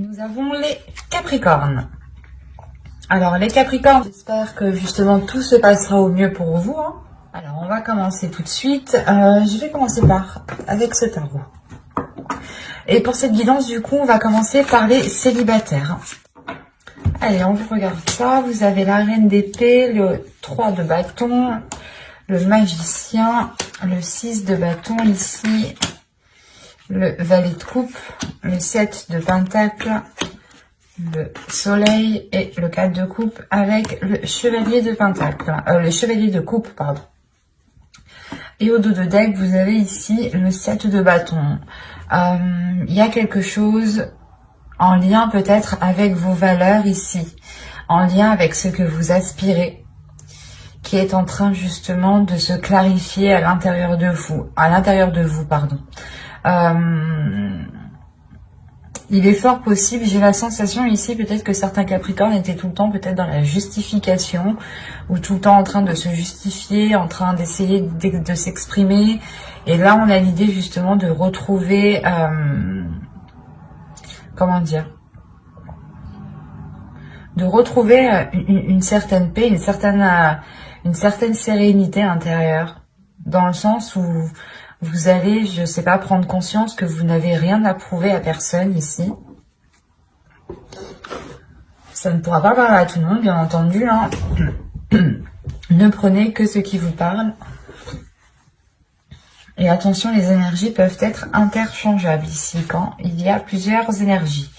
Nous avons les Capricornes. Alors les Capricornes, j'espère que justement tout se passera au mieux pour vous. Alors on va commencer tout de suite. Je vais commencer avec ce tarot. Et pour cette guidance, du coup, on va commencer par les célibataires. Allez, on vous regarde ça. Vous avez la reine d'épée, le 3 de bâton, le magicien, le 6 de bâton ici, le valet de coupe, le 7 de pentacle, le soleil et le 4 de coupe avec le chevalier de pentacle, le chevalier de coupe, pardon. Et au dos de deck, vous avez ici le 7 de bâton. Il y a quelque chose en lien peut-être avec vos valeurs ici, en lien avec ce que vous aspirez, qui est en train justement de se clarifier à l'intérieur de vous, pardon. Il est fort possible, j'ai la sensation ici peut-être que certains Capricornes étaient tout le temps peut-être dans la justification, ou tout le temps en train de se justifier, en train d'essayer de s'exprimer. Et là on a l'idée justement de retrouver, comment dire, de retrouver une certaine paix, une certaine sérénité intérieure, dans le sens où vous allez, je sais pas, prendre conscience que vous n'avez rien à prouver à personne ici. Ça ne pourra pas parler à tout le monde, bien entendu. Ne prenez que ce qui vous parle. Et attention, les énergies peuvent être interchangeables ici, quand il y a plusieurs énergies.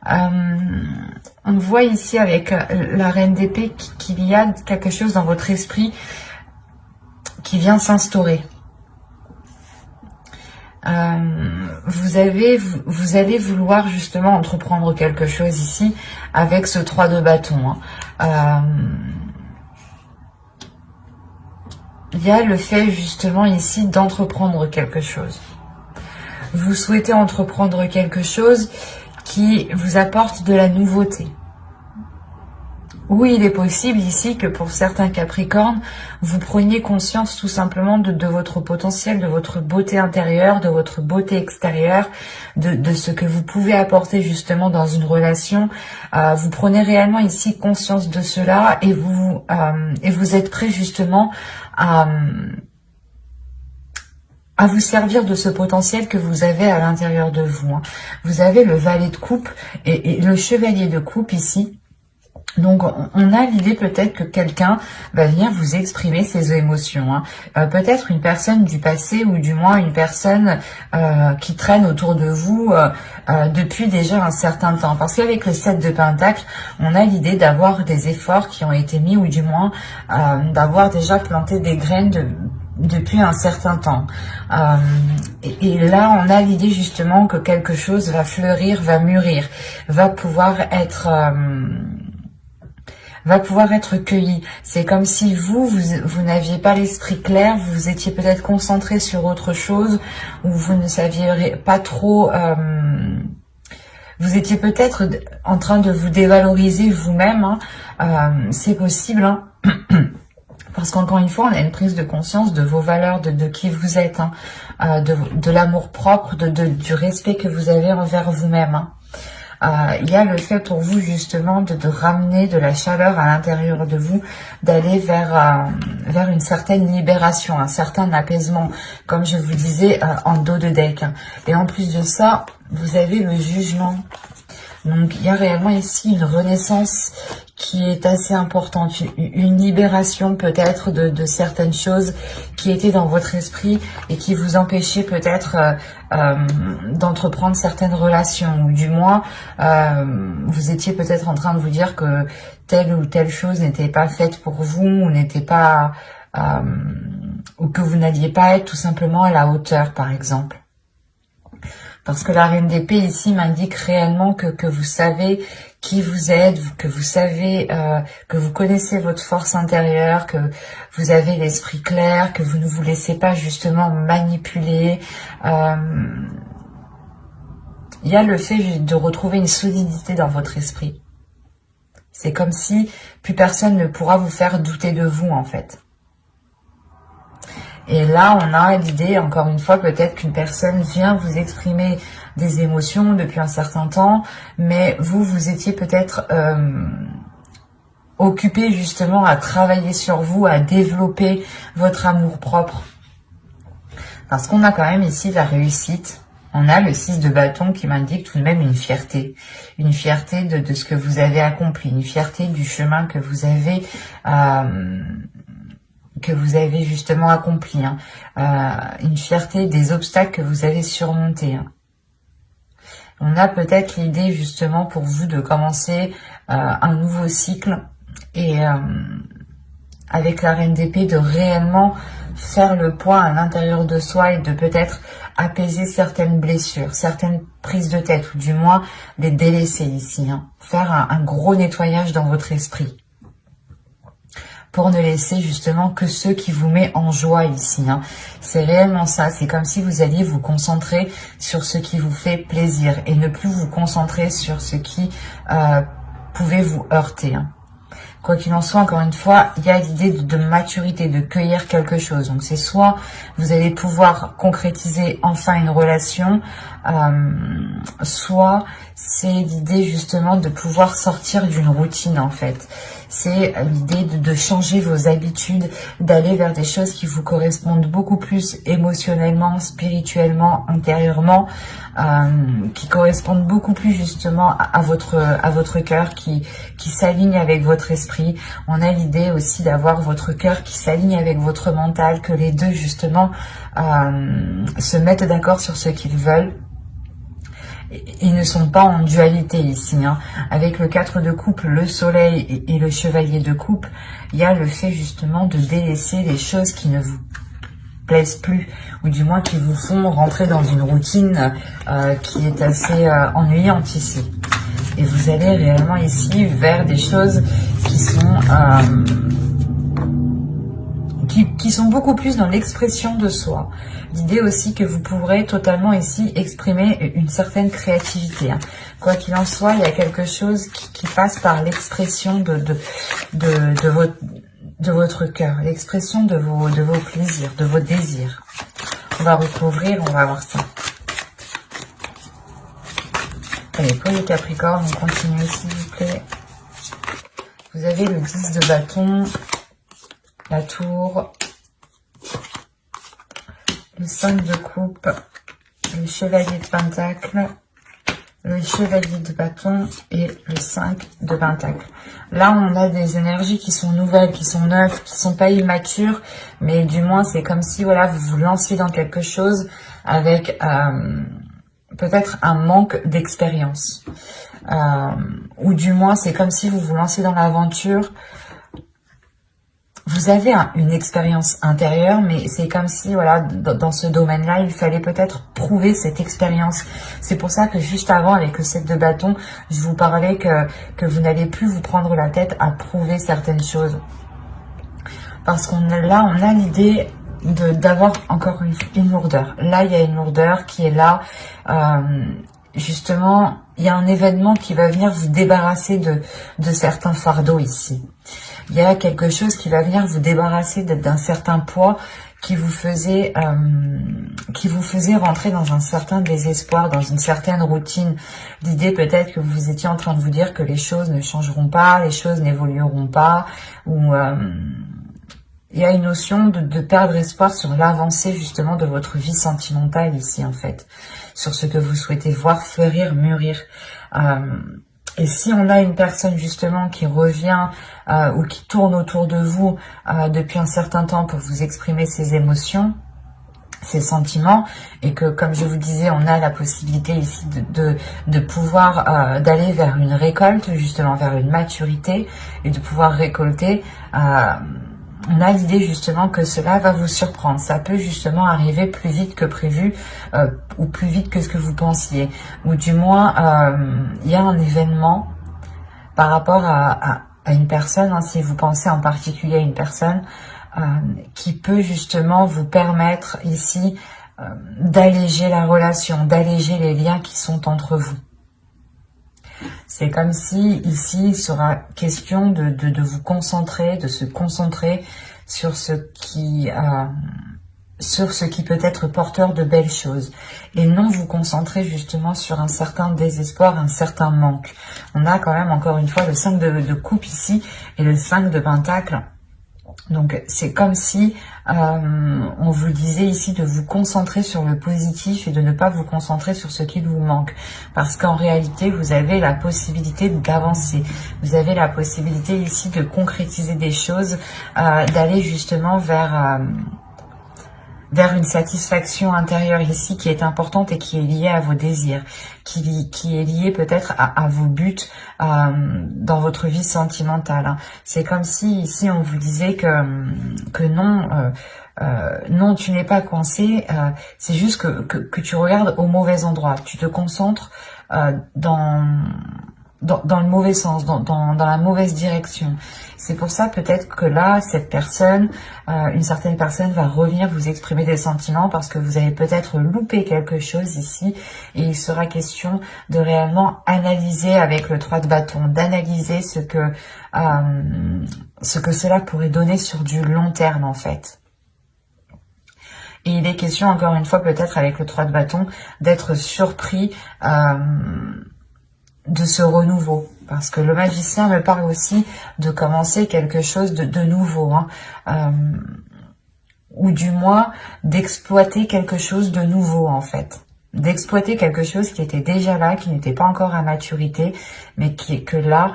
On voit ici avec la reine d'épée qu'il y a quelque chose dans votre esprit qui vient s'instaurer. Vous allez vouloir justement entreprendre quelque chose ici avec ce 3 de bâton. Il y a le fait justement ici d'entreprendre quelque chose. Vous souhaitez entreprendre quelque chose qui vous apporte de la nouveauté. Oui, il est possible ici que pour certains Capricornes, vous preniez conscience tout simplement de votre potentiel, de votre beauté intérieure, de votre beauté extérieure, de ce que vous pouvez apporter justement dans une relation. Vous prenez réellement ici conscience de cela et vous êtes prêt justement à vous servir de ce potentiel que vous avez à l'intérieur de vous. Vous avez le valet de coupe et le chevalier de coupe ici. Donc, on a l'idée peut-être que quelqu'un va venir vous exprimer ses émotions. Peut-être une personne du passé ou du moins une personne qui traîne autour de vous depuis déjà un certain temps. Parce qu'avec le 7 de pentacle, on a l'idée d'avoir des efforts qui ont été mis ou du moins d'avoir déjà planté des graines depuis un certain temps. Et là, on a l'idée justement que quelque chose va fleurir, va mûrir, va pouvoir être cueilli. C'est comme si vous n'aviez pas l'esprit clair, vous étiez peut-être concentré sur autre chose, ou vous ne saviez pas trop, vous étiez peut-être en train de vous dévaloriser vous-même, c'est possible, parce qu'encore une fois, on a une prise de conscience de vos valeurs, de qui vous êtes, de l'amour propre, du respect que vous avez envers vous-même. Il y a le fait pour vous justement de ramener de la chaleur à l'intérieur de vous, d'aller vers une certaine libération, un certain apaisement, comme je vous disais en dos de deck. Et en plus de ça, vous avez le jugement. Donc il y a réellement ici une renaissance qui est assez importante, une libération peut-être de certaines choses qui étaient dans votre esprit et qui vous empêchaient peut-être d'entreprendre certaines relations, ou du moins vous étiez peut-être en train de vous dire que telle ou telle chose n'était pas faite pour vous, ou n'était pas ou que vous n'alliez pas être tout simplement à la hauteur, par exemple. Parce que la reine d'épée ici m'indique réellement que vous savez qui vous êtes, que vous savez, que vous connaissez votre force intérieure, que vous avez l'esprit clair, que vous ne vous laissez pas justement manipuler. Il y a le fait de retrouver une solidité dans votre esprit. C'est comme si plus personne ne pourra vous faire douter de vous en fait. Et là, on a l'idée, encore une fois, peut-être qu'une personne vient vous exprimer des émotions depuis un certain temps, mais vous étiez peut-être occupé justement à travailler sur vous, à développer votre amour-propre. Parce qu'on a quand même ici la réussite. On a le 6 de bâton qui m'indique tout de même une fierté de ce que vous avez accompli, une fierté du chemin que vous avez justement accompli, hein. Une fierté des obstacles que vous avez surmontés, hein. On a peut-être l'idée justement pour vous de commencer un nouveau cycle et avec la reine d'épée de réellement faire le point à l'intérieur de soi et de peut-être apaiser certaines blessures, certaines prises de tête, ou du moins les délaisser ici, hein. Faire un gros nettoyage dans votre esprit pour ne laisser justement que ce qui vous met en joie ici, hein. C'est réellement ça, c'est comme si vous alliez vous concentrer sur ce qui vous fait plaisir et ne plus vous concentrer sur ce qui pouvait vous heurter, hein. Quoi qu'il en soit, encore une fois, il y a l'idée de maturité, de cueillir quelque chose. Donc c'est soit vous allez pouvoir concrétiser enfin une relation, soit c'est l'idée justement de pouvoir sortir d'une routine en fait. C'est l'idée de changer vos habitudes, d'aller vers des choses qui vous correspondent beaucoup plus émotionnellement, spirituellement, intérieurement, qui correspondent beaucoup plus justement à votre cœur, qui s'aligne avec votre esprit. On a l'idée aussi d'avoir votre cœur qui s'aligne avec votre mental, que les deux justement se mettent d'accord sur ce qu'ils veulent. Ils ne sont pas en dualité ici, hein. Avec le 4 de coupe, le soleil et le chevalier de coupe, il y a le fait justement de délaisser les choses qui ne vous plaisent plus, ou du moins qui vous font rentrer dans une routine qui est assez ennuyante ici. Et vous allez réellement ici vers des choses qui sont beaucoup plus dans l'expression de soi. L'idée aussi que vous pourrez totalement ici exprimer une certaine créativité, hein. Quoi qu'il en soit, il y a quelque chose qui passe par l'expression de votre cœur, l'expression de vos plaisirs, de vos désirs. On va recouvrir, on va voir ça. Allez, pour les Capricornes, on continue s'il vous plaît. Vous avez le 10 de bâton, la tour, le 5 de coupe, le chevalier de pentacle, le chevalier de bâton et le 5 de pentacle. Là, on a des énergies qui sont nouvelles, qui sont neuves, qui sont pas immatures, mais du moins, c'est comme si voilà, vous vous lanciez dans quelque chose avec peut-être un manque d'expérience. Ou du moins, c'est comme si vous vous lancez dans l'aventure. Vous avez une expérience intérieure, mais c'est comme si, voilà, dans ce domaine-là, il fallait peut-être prouver cette expérience. C'est pour ça que juste avant, avec le 7 de bâton, je vous parlais que vous n'allez plus vous prendre la tête à prouver certaines choses. Parce on a l'idée d'avoir encore une lourdeur. Là, il y a une lourdeur qui est là. Justement, il y a un événement qui va venir vous débarrasser de certains fardeaux ici. Il y a quelque chose qui va venir vous débarrasser d'un certain poids qui vous faisait rentrer dans un certain désespoir, dans une certaine routine. L'idée peut-être que vous étiez en train de vous dire que les choses ne changeront pas, les choses n'évolueront pas, ou il y a une notion de perdre espoir sur l'avancée justement de votre vie sentimentale ici en fait, sur ce que vous souhaitez voir fleurir, mûrir. Et si on a une personne justement qui revient ou qui tourne autour de vous depuis un certain temps pour vous exprimer ses émotions, ses sentiments, et que comme je vous disais, on a la possibilité ici de pouvoir d'aller vers une récolte, justement vers une maturité, et de pouvoir récolter, on a l'idée justement que cela va vous surprendre. Ça peut justement arriver plus vite que prévu ou plus vite que ce que vous pensiez. Ou du moins, il y a un événement par rapport à une personne, hein, si vous pensez en particulier à une personne, qui peut justement vous permettre ici d'alléger la relation, d'alléger les liens qui sont entre vous. C'est comme si ici il sera question de vous concentrer, de se concentrer sur ce qui sur ce qui peut être porteur de belles choses et non vous concentrer justement sur un certain désespoir, un certain manque. On a quand même encore une fois le 5 de coupe ici et le 5 de pentacle. Donc c'est comme si on vous disait ici de vous concentrer sur le positif et de ne pas vous concentrer sur ce qui vous manque. Parce qu'en réalité, vous avez la possibilité d'avancer. Vous avez la possibilité ici de concrétiser des choses, d'aller justement vers une satisfaction intérieure ici qui est importante et qui est liée à vos désirs, qui est liée peut-être à vos buts dans votre vie sentimentale. C'est comme si ici on vous disait que non, non tu n'es pas coincé, c'est juste que tu regardes au mauvais endroit, tu te concentres dans le mauvais sens, dans la mauvaise direction. C'est pour ça peut-être que là, cette personne, une certaine personne va revenir vous exprimer des sentiments parce que vous avez peut-être loupé quelque chose ici et il sera question de réellement analyser avec le 3 de bâton, d'analyser ce que cela pourrait donner sur du long terme en fait. Et il est question encore une fois peut-être avec le 3 de bâton d'être surpris de ce renouveau, parce que le magicien me parle aussi de commencer quelque chose de nouveau, ou du moins d'exploiter quelque chose de nouveau en fait, d'exploiter quelque chose qui était déjà là, qui n'était pas encore à maturité, mais que là,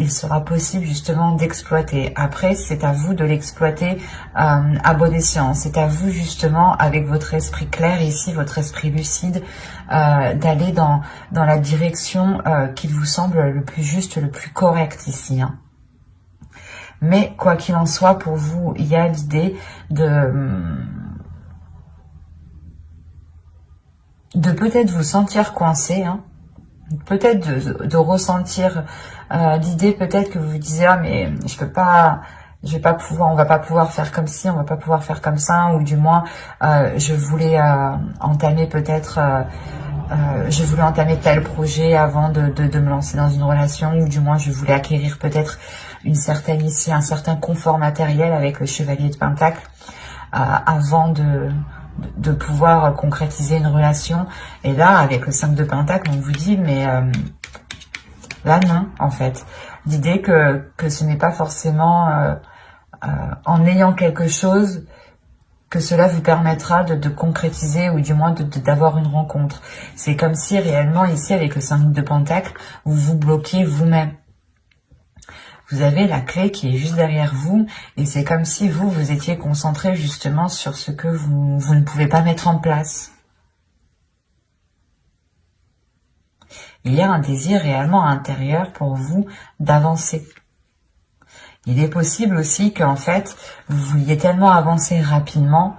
il sera possible justement d'exploiter. Après, c'est à vous de l'exploiter à bon escient. C'est à vous justement, avec votre esprit clair ici, votre esprit lucide, d'aller dans la direction qui vous semble le plus juste, le plus correct ici. Mais quoi qu'il en soit, pour vous, il y a l'idée de peut-être vous sentir coincé, peut-être de ressentir l'idée peut-être que vous vous disiez ah mais je vais pas pouvoir, on va pas pouvoir faire comme ci, on va pas pouvoir faire comme ça, ou du moins je voulais entamer peut-être je voulais entamer tel projet avant de me lancer dans une relation, ou du moins je voulais acquérir peut-être un certain confort matériel avec le chevalier de Pentacle avant de pouvoir concrétiser une relation. Et là, avec le 5 de Pentacle, on vous dit, mais là, non, en fait. L'idée que ce n'est pas forcément en ayant quelque chose que cela vous permettra de concrétiser ou du moins d'avoir une rencontre. C'est comme si réellement, ici, avec le 5 de Pentacle, vous vous bloquez vous-même. Vous avez la clé qui est juste derrière vous et c'est comme si vous étiez concentré justement sur ce que vous ne pouvez pas mettre en place. Il y a un désir réellement intérieur pour vous d'avancer. Il est possible aussi qu'en fait, vous vouliez tellement avancer rapidement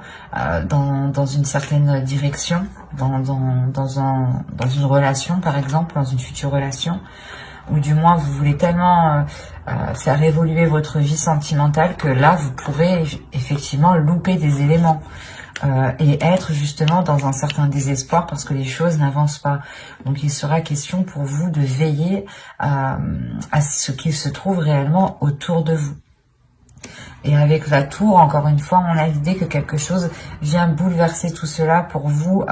dans une certaine direction, dans une relation par exemple, dans une future relation, ou du moins vous voulez tellement faire évoluer votre vie sentimentale que là, vous pourrez effectivement louper des éléments et être justement dans un certain désespoir parce que les choses n'avancent pas. Donc il sera question pour vous de veiller à ce qu'il se trouve réellement autour de vous. Et avec la tour, encore une fois, on a l'idée que quelque chose vient bouleverser tout cela pour vous,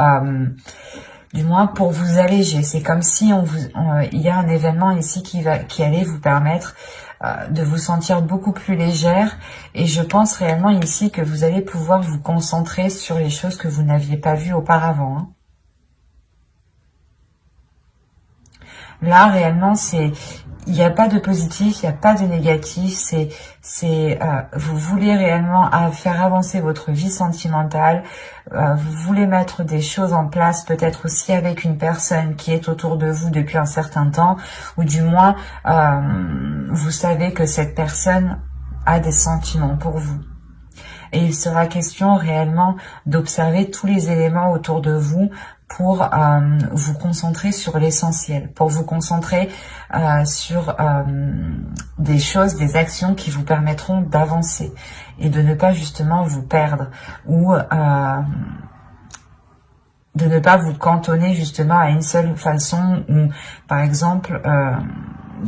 du moins pour vous alléger. C'est comme si il y a un événement ici qui allait vous permettre de vous sentir beaucoup plus légère. Et je pense réellement ici que vous allez pouvoir vous concentrer sur les choses que vous n'aviez pas vues auparavant. Là, réellement, il n'y a pas de positif, il n'y a pas de négatif, vous voulez réellement faire avancer votre vie sentimentale, vous voulez mettre des choses en place, peut-être aussi avec une personne qui est autour de vous depuis un certain temps, ou du moins, vous savez que cette personne a des sentiments pour vous. Et il sera question réellement d'observer tous les éléments autour de vous pour vous concentrer sur l'essentiel, pour vous concentrer sur des choses, des actions qui vous permettront d'avancer et de ne pas justement vous perdre ou de ne pas vous cantonner justement à une seule façon ou par exemple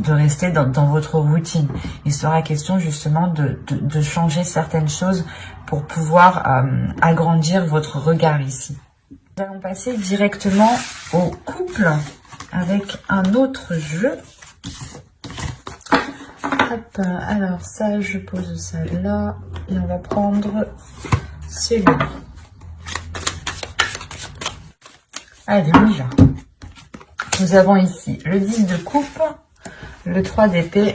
rester dans votre routine. Il sera question justement de changer certaines choses pour pouvoir agrandir votre regard ici. Nous allons passer directement au couple avec un autre jeu. Hop, alors ça, je pose ça là et on va prendre celui-là. Allez, on y va. Nous avons ici le 10 de coupe, le 3 d'épée,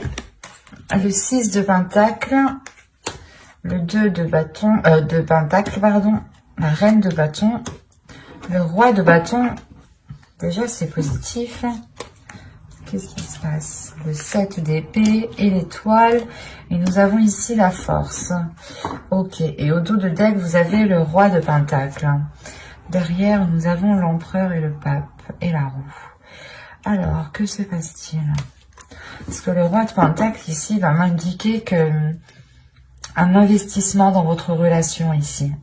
le 6 de pentacle, le 2 de bâton, de pentacle, pardon, la reine de bâton, le roi de bâton. Déjà, c'est positif. Qu'est-ce qui se passe? Le 7 d'épée et l'étoile. Et nous avons ici la force. Ok. Et au dos de deck, vous avez le roi de pentacle. Derrière, nous avons l'empereur et le pape et la roue. Alors, que se passe-t-il? Parce que le roi de pentacle ici va m'indiquer que un investissement dans votre relation ici.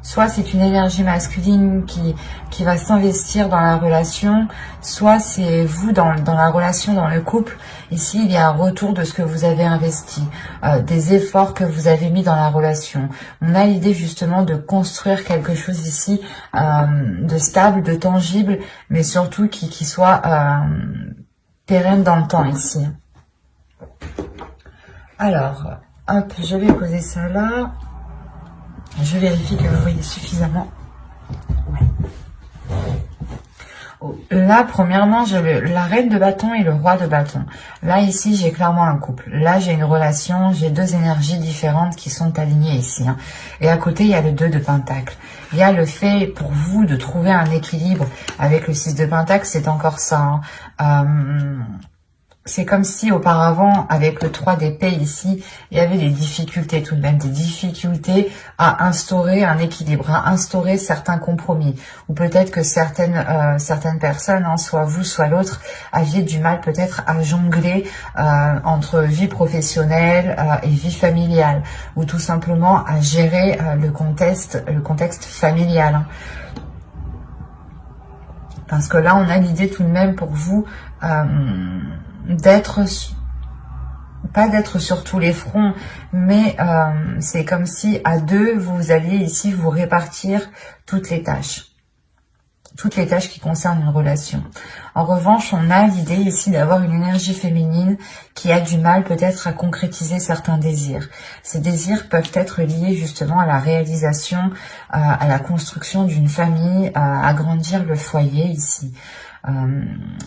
Soit c'est une énergie masculine qui va s'investir dans la relation, soit c'est vous dans la relation, dans le couple. Ici, il y a un retour de ce que vous avez investi, des efforts que vous avez mis dans la relation. On a l'idée justement de construire quelque chose ici de stable, de tangible, mais surtout qui soit pérenne dans le temps ici. Alors, hop, je vais poser ça là. Je vérifie que vous voyez suffisamment. Ouais. Oh, là, premièrement, j'ai la reine de bâton et le roi de bâton. Là, ici, j'ai clairement un couple. Là, j'ai une relation, j'ai deux énergies différentes qui sont alignées ici. Hein. Et à côté, il y a le 2 de pentacle. Il y a le fait pour vous de trouver un équilibre avec le 6 de pentacle, c'est encore ça. Hein. C'est comme si auparavant, avec le 3 d'épée ici, il y avait des difficultés tout de même, des difficultés à instaurer un équilibre, à instaurer certains compromis. Ou peut-être que certaines personnes, hein, soit vous, soit l'autre, aviez du mal peut-être à jongler entre vie professionnelle et vie familiale. Ou tout simplement à gérer le contexte familial. Hein. Parce que là, on a l'idée tout de même pour vous pas d'être sur tous les fronts, mais c'est comme si à deux, vous alliez ici vous répartir toutes les tâches qui concernent une relation. En revanche, on a l'idée ici d'avoir une énergie féminine qui a du mal peut-être à concrétiser certains désirs. Ces désirs peuvent être liés justement à la réalisation, à la construction d'une famille, à agrandir le foyer ici.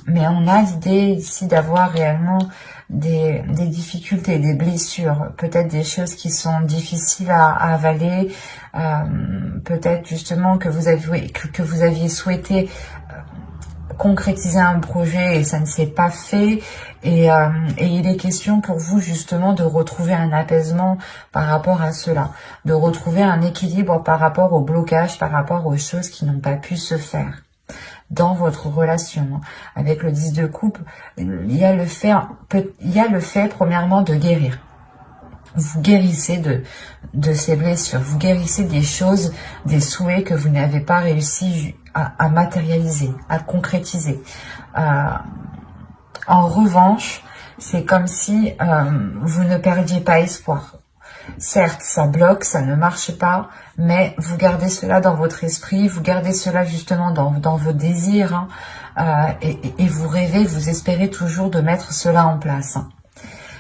Mais on a l'idée ici d'avoir réellement des difficultés, des blessures, peut-être des choses qui sont difficiles à avaler, peut-être justement que vous aviez souhaité concrétiser un projet et ça ne s'est pas fait, et il est question pour vous justement de retrouver un apaisement par rapport à cela, de retrouver un équilibre par rapport au blocage, par rapport aux choses qui n'ont pas pu se faire dans votre relation. Avec le 10 de coupe, il y a le fait premièrement de guérir. Vous guérissez de ces blessures, vous guérissez des choses, des souhaits que vous n'avez pas réussi à matérialiser, à concrétiser. En revanche, c'est comme si vous ne perdiez pas espoir. Certes, ça bloque, ça ne marche pas, mais vous gardez cela dans votre esprit, vous gardez cela justement dans vos désirs, hein, et vous rêvez, vous espérez toujours de mettre cela en place. Hein,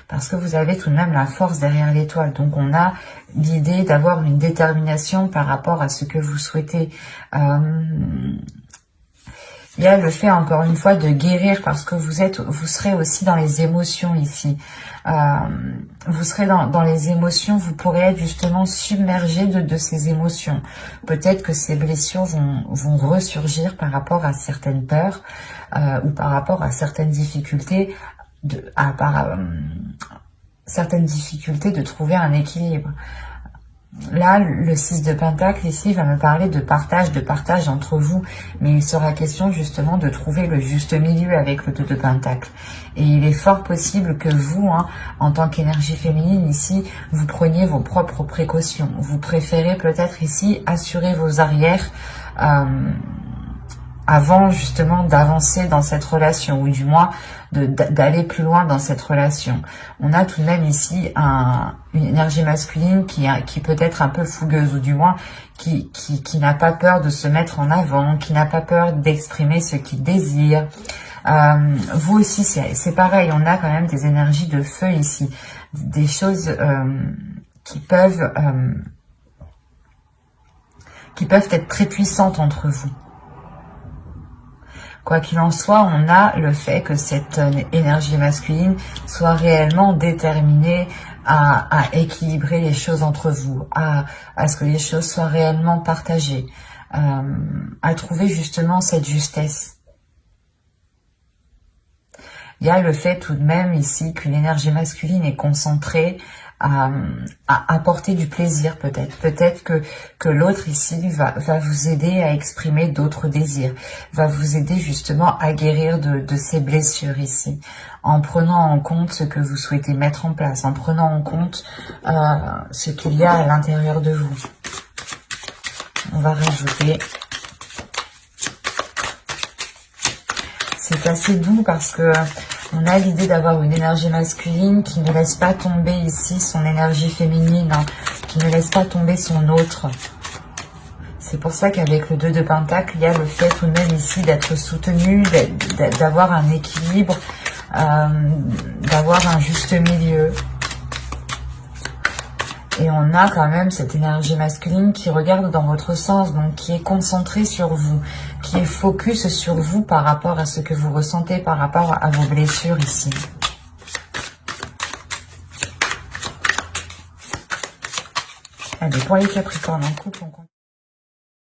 parce que vous avez tout de même la force derrière l'étoile. Donc on a l'idée d'avoir une détermination par rapport à ce que vous souhaitez. Il y a le fait, encore une fois, de guérir parce que vous serez aussi dans les émotions ici. Vous serez dans les émotions, vous pourrez être justement submergé de ces émotions. Peut-être que ces blessures vont ressurgir par rapport à certaines peurs ou par rapport à certaines difficultés, certaines difficultés de trouver un équilibre. Là, le 6 de pentacle ici va me parler de partage entre vous, mais il sera question justement de trouver le juste milieu avec le 2 de pentacle. Et il est fort possible que vous, hein, en tant qu'énergie féminine ici, vous preniez vos propres précautions. Vous préférez peut-être ici assurer vos arrières avant justement d'avancer dans cette relation, ou du moins d'aller plus loin dans cette relation. On a tout de même ici une énergie masculine qui peut être un peu fougueuse, ou du moins qui n'a pas peur de se mettre en avant, qui n'a pas peur d'exprimer ce qu'il désire. Vous aussi, c'est pareil, on a quand même des énergies de feu ici, des choses qui peuvent être très puissantes entre vous. Quoi qu'il en soit, on a le fait que cette énergie masculine soit réellement déterminée à équilibrer les choses entre vous, à ce que les choses soient réellement partagées, à trouver justement cette justesse. Il y a le fait tout de même ici que l'énergie masculine est concentrée à apporter du plaisir peut-être. Peut-être que l'autre ici va vous aider à exprimer d'autres désirs, va vous aider justement à guérir de ces blessures ici, en prenant en compte ce que vous souhaitez mettre en place, en prenant en compte ce qu'il y a à l'intérieur de vous. On va rajouter. C'est assez doux parce que on a l'idée d'avoir une énergie masculine qui ne laisse pas tomber ici son énergie féminine, hein, qui ne laisse pas tomber son autre. C'est pour ça qu'avec le 2 de Pentacle, il y a le fait tout de même ici d'être soutenu, d'avoir un équilibre, d'avoir un juste milieu. Et on a quand même cette énergie masculine qui regarde dans votre sens, donc qui est concentrée sur vous, qui est focus sur vous par rapport à ce que vous ressentez, par rapport à vos blessures ici. Allez, pour les Capricornes en couple, on continue.